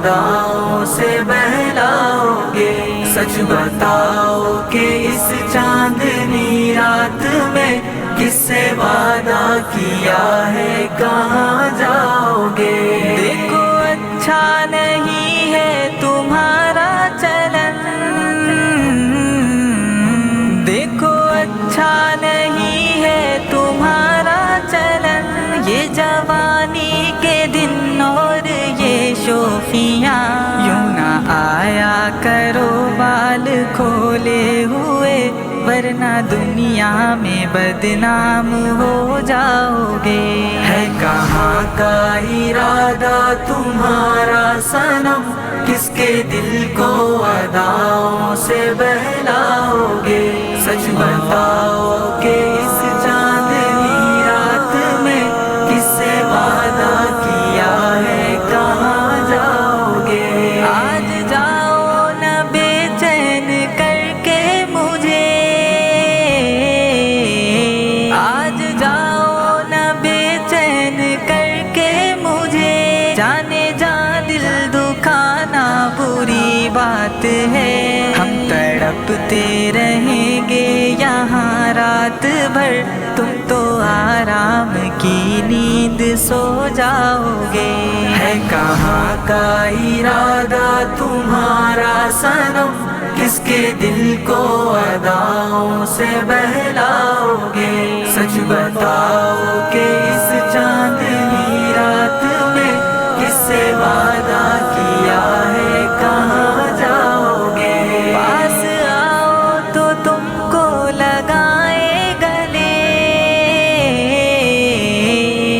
अदाओं से बहलाओगे। सच बताओ कि इस चांदनी रात में किससे वादा किया है, कहाँ जाओगे। देखो अच्छा नहीं है तुम्हारा चलन, देखो अच्छा नहीं है तुम्हारा चलन। ये जवानी के दिन और ये शोखियाँ, यूं ना आया करो बाल खोले हुए, वरना दुनिया में बदनाम हो जाओगे। है कहाँ का इरादा तुम्हारा सनम, किसके दिल को अदाओं से बहलाओगे। सच बताओ कि इस चांदनी रात में किससे वादा किया है, कहाँ जाओगे। आज जाओ न बेचैन करके मुझे, आज जाओ न बेचैन करके मुझे। जाने जा दिल दुखाना बुरी बात है, हम तड़पते रहेंगे यहाँ रात भर। तुम तो आराम की नींद सो जाओगे। है कहाँ का इरादा तुम्हारा सनम, किसके दिल को अदाओं से बहलाओगे। सच बताओ कि इस चांदनी रात में किससे वादा किया है, कहाँ जाओगे। पास आओ तो तुमको लगाए गले,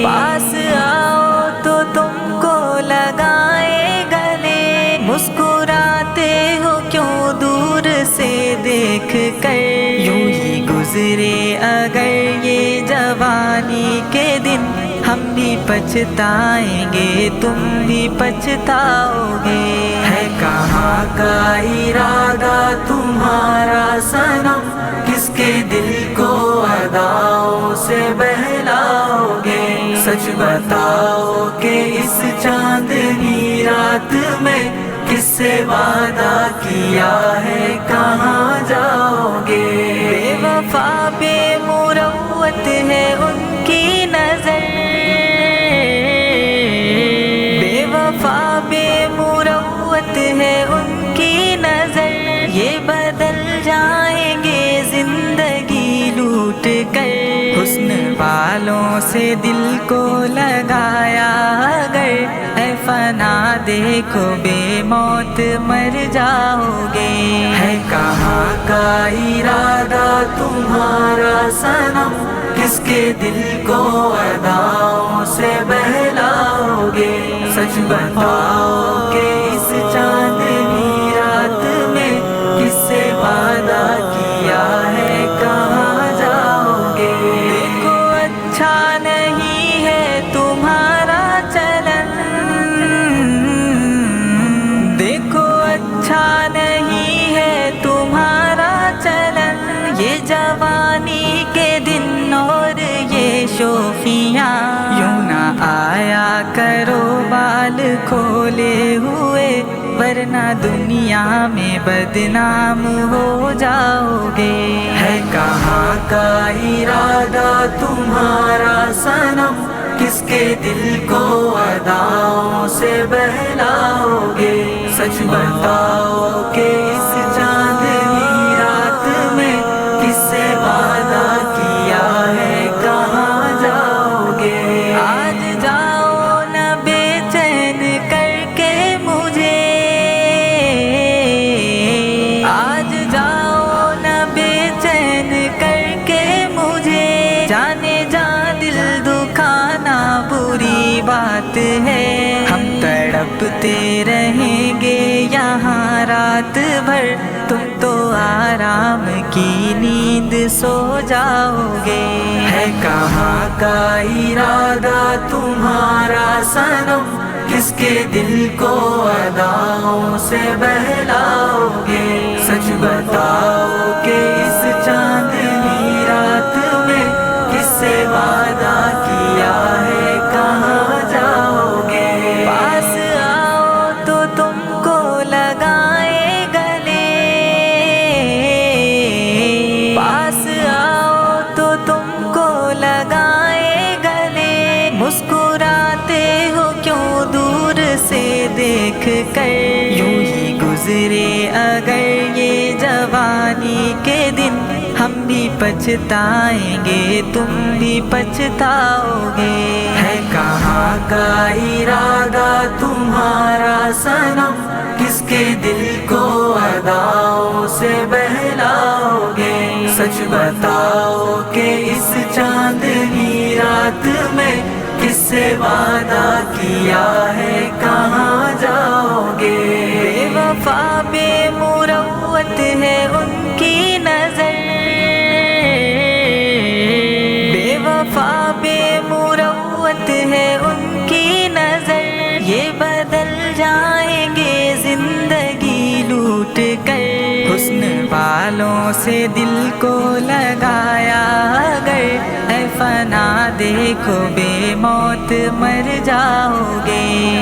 पास आओ तो तुमको लगाए गले। मुस्कुराते हो क्यों दूर से देख कर, यूं ही गुजरे अगर ये जवानी के दिन। हम भी पछताएंगे तुम भी पछताओगे। है कहाँ का इरादा तुम्हारा सनम, किसके दिल को अदाओं से बहलाओगे। सच बताओ कि इस चांदनी रात में किससे वादा किया है, कहाँ जाओगे। बेवफा बेमुरव्वत है उनकी नजर, बेवफा बेमुरव्वत है उनकी नजर। ये बदल जाएंगे जिंदगी लूट कर, हुस्न वालों से दिल को लगाया अगर। ऐ फना देखो बेमौत मर जाओगे। है कहाँ का इरादा तुम्हारा सनम, किसके दिल को अदाओं से बहलाओगे। सच बताओ कि इस चांदनी रात में किससे वादा किया है, कहाँ जाओगे। देखो अच्छा नहीं है तुम्हारा चलन, देखो अच्छा नहीं है तुम्हारा चलन। ये जवानी के दिन और ये शोखियाँ, यूं ना आया करो बाल खोले हुए, वरना दुनिया में बदनाम हो जाओगे। है कहाँ का इरादा तुम्हारा सनम, किसके दिल को अदाओं से बहलाओगे। सच बताओ कि इस चांदनी रात में किससे वादा किया है, कहाँ जाओगे। आज जाओ न बेचैन करके मुझे, आज जाओ न बेचैन करके मुझे। जाने जा दिल दुखाना बुरी बात है, हम तड़पते रहेंगे यहाँ रात भर। तुम तो आराम की नींद सो जाओगे। है कहाँ का इरादा तुम्हारा सनम, किसके दिल को अदाओं से बहलाओगे। सच बताओ कि इस चांदनी रात में किससे वादा किया है, कहाँ जाओगे। पास आओ तो دیکھ کر یوں ہی گزرے اگر یہ جوانی کے دن ہم بھی پچھتائیں گے تم بھی پچھتاؤ گے ہے کہاں کا ارادہ تمہارا صنم کس کے دل کو اداؤں سے بہلاؤ گے سچ بتاؤ کہ اس چاندنی رات میں کس سے وعدہ کیا ہے کہاں جاؤ گے بے وفا بے مروت ہے ان کی نظر بے وفا بے مروت ہے ان کی نظر یہ بدل جائیں گے زندگی لوٹ کر حسن والوں سے دل کو لگایا اگر اے فنا دیکھو بے موت مر جاؤ گے